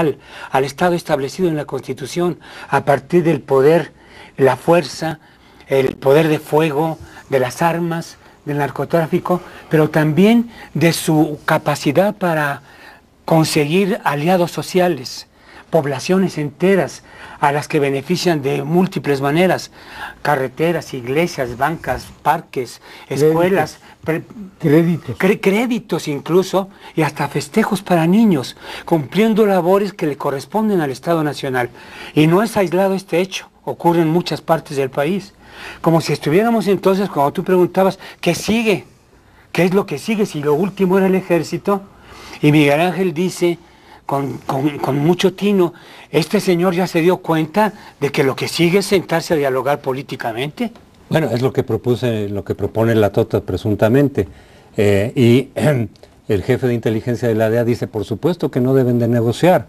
al Estado establecido en la Constitución, a partir del poder, la fuerza, el poder de fuego, de las armas, del narcotráfico, pero también de su capacidad para conseguir aliados sociales, poblaciones enteras a las que benefician de múltiples maneras: carreteras, iglesias, bancas, parques, escuelas, créditos incluso, y hasta festejos para niños, cumpliendo labores que le corresponden al Estado Nacional. Y no es aislado este hecho, ocurre en muchas partes del país. Como si estuviéramos entonces, cuando tú preguntabas, ¿qué sigue? ¿Qué es lo que sigue? Si lo último era el ejército. Y Miguel Ángel dice, con mucho tino, ¿este señor ya se dio cuenta de que lo que sigue es sentarse a dialogar políticamente? Bueno, es lo que propone la Tota presuntamente. Y el jefe de inteligencia de la DEA dice, por supuesto que no deben de negociar.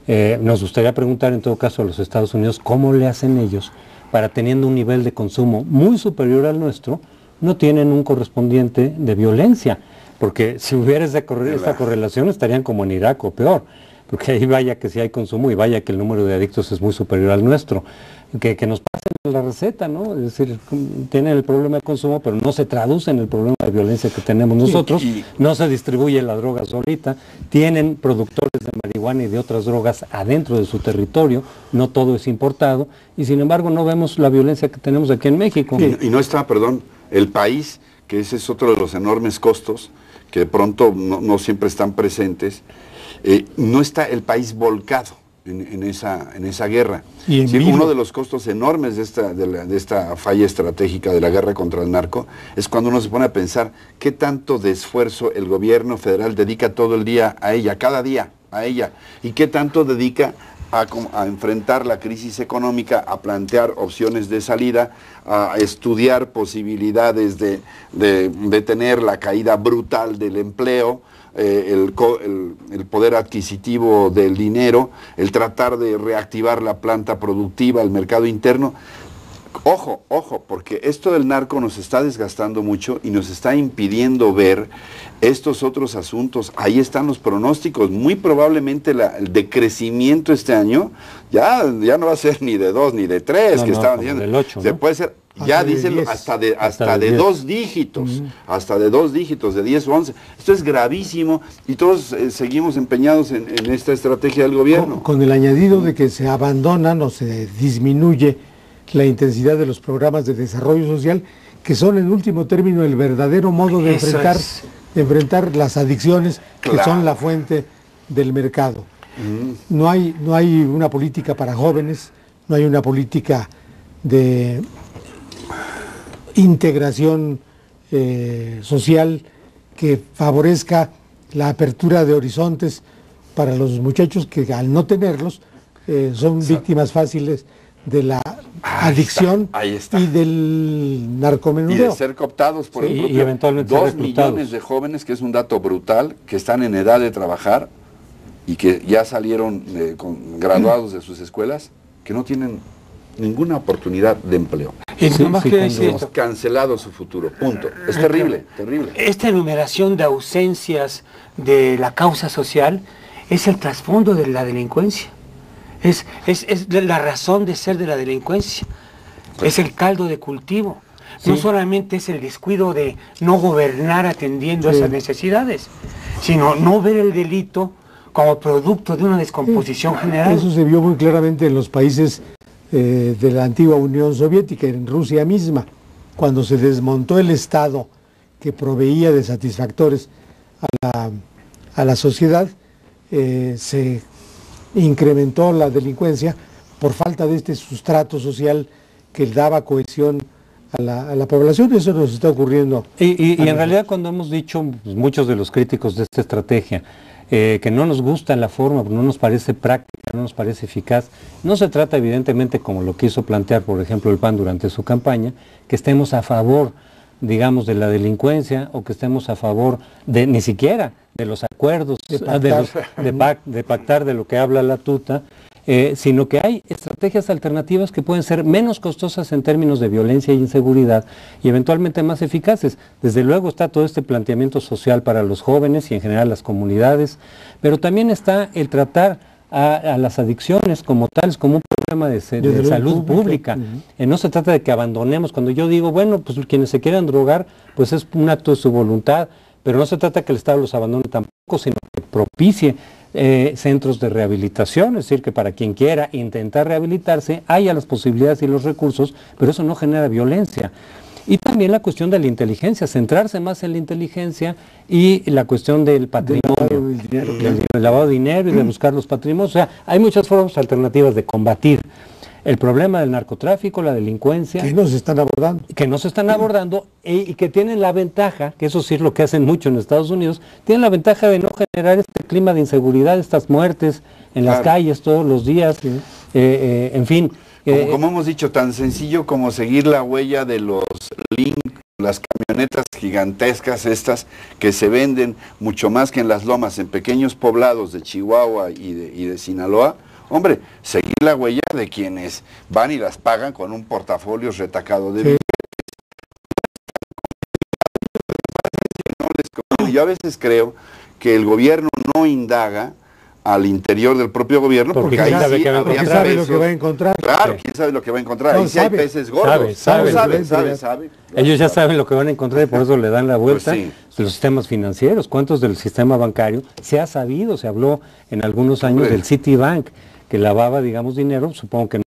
Nos gustaría preguntar en todo caso a los Estados Unidos cómo le hacen ellos para, teniendo un nivel de consumo muy superior al nuestro, no tienen un correspondiente de violencia. Porque si hubiera esta correlación estarían como en Irak o peor, porque ahí vaya que sí hay consumo y vaya que el número de adictos es muy superior al nuestro. Que nos pasen la receta, ¿no? Es decir, tienen el problema de consumo, pero no se traduce en el problema de violencia que tenemos nosotros, no se distribuye la droga solita, tienen productores de marihuana y de otras drogas adentro de su territorio, no todo es importado, y sin embargo no vemos la violencia que tenemos aquí en México. Y no está, el país, que ese es otro de los enormes costos, que de pronto no siempre están presentes, no está el país volcado en esa guerra. ¿Y sí, uno de los costos enormes de esta falla estratégica de la guerra contra el narco es cuando uno se pone a pensar qué tanto de esfuerzo el gobierno federal dedica todo el día a ella, cada día a ella, y qué tanto dedica a enfrentar la crisis económica, a plantear opciones de salida, a estudiar posibilidades de detener la caída brutal del empleo, el poder adquisitivo del dinero, el tratar de reactivar la planta productiva, el mercado interno. Ojo, porque esto del narco nos está desgastando mucho y nos está impidiendo ver estos otros asuntos. Ahí están los pronósticos. Muy probablemente el decrecimiento este año ya no va a ser ni de 2 ni de 3, que estaban diciendo. Del 8, se puede ser, ya dicen hasta de 2 dígitos, hasta de 2 dígitos, de 10 o 11. Esto es gravísimo y todos seguimos empeñados en esta estrategia del gobierno. Con el añadido de que se abandonan o se disminuye la intensidad de los programas de desarrollo social, que son en último término el verdadero modo de enfrentar las adicciones, que son la fuente del mercado. No hay una política para jóvenes, no hay una política de integración social que favorezca la apertura de horizontes para los muchachos que, al no tenerlos, son víctimas fáciles de la adicción y del narcomenudeo. Y de ser cooptados por el propio. Y eventualmente 2 millones de jóvenes, que es un dato brutal, que están en edad de trabajar y que ya salieron graduados de sus escuelas, que no tienen ninguna oportunidad de empleo. Hemos cancelado su futuro, punto. Es terrible, terrible. Esta enumeración de ausencias de la causa social es el trasfondo de la delincuencia. Es la razón de ser de la delincuencia, es el caldo de cultivo. No solamente es el descuido de no gobernar atendiendo esas necesidades, sino no ver el delito como producto de una descomposición general. Eso se vio muy claramente en los países de la antigua Unión Soviética, en Rusia misma, cuando se desmontó el Estado que proveía de satisfactores a la sociedad, se incrementó la delincuencia por falta de este sustrato social que daba cohesión a la población. Eso nos está ocurriendo. Y en realidad, cuando hemos dicho, pues, muchos de los críticos de esta estrategia, que no nos gusta la forma, no nos parece práctica, no nos parece eficaz, no se trata evidentemente, como lo quiso plantear por ejemplo el PAN durante su campaña, que estemos a favor, digamos, de la delincuencia, o que estemos a favor de, ni siquiera, de los acuerdos, de pactar, de lo que habla la Tuta, sino que hay estrategias alternativas que pueden ser menos costosas en términos de violencia e inseguridad y eventualmente más eficaces. Desde luego está todo este planteamiento social para los jóvenes y en general las comunidades, pero también está el tratar a las adicciones como tales, como un problema de salud pública. No se trata de que abandonemos. Cuando yo digo, bueno, pues quienes se quieran drogar, pues es un acto de su voluntad, pero no se trata que el Estado los abandone tampoco, sino que propicie centros de rehabilitación, es decir, que para quien quiera intentar rehabilitarse haya las posibilidades y los recursos, pero eso no genera violencia. Y también la cuestión de la inteligencia, centrarse más en la inteligencia y la cuestión del patrimonio, del lavado de dinero y de buscar los patrimonios. O sea, hay muchas formas alternativas de combatir el problema del narcotráfico, la delincuencia. Que no se están abordando. Que no se están abordando y que tienen la ventaja, que eso sí es lo que hacen mucho en Estados Unidos, tienen la ventaja de no generar este clima de inseguridad, estas muertes en las calles todos los días, en fin. Como hemos dicho, tan sencillo como seguir la huella de los Link, las camionetas gigantescas estas que se venden mucho más que en las lomas, en pequeños poblados de Chihuahua y de Sinaloa. Hombre, seguir la huella de quienes van y las pagan con un portafolio retacado de billetes. Yo a veces creo que el gobierno no indaga al interior del propio gobierno porque ahí sí porque sabe lo que va a encontrar. Claro, quién sabe lo que va a encontrar. Ahí sí hay peces gordos. Sabe. Ellos ya saben lo que van a encontrar y por eso le dan la vuelta. Pues sí. Los sistemas financieros, ¿cuántos del sistema bancario? Se ha sabido, se habló en algunos años del Citibank, que lavaba, digamos, dinero, supongo que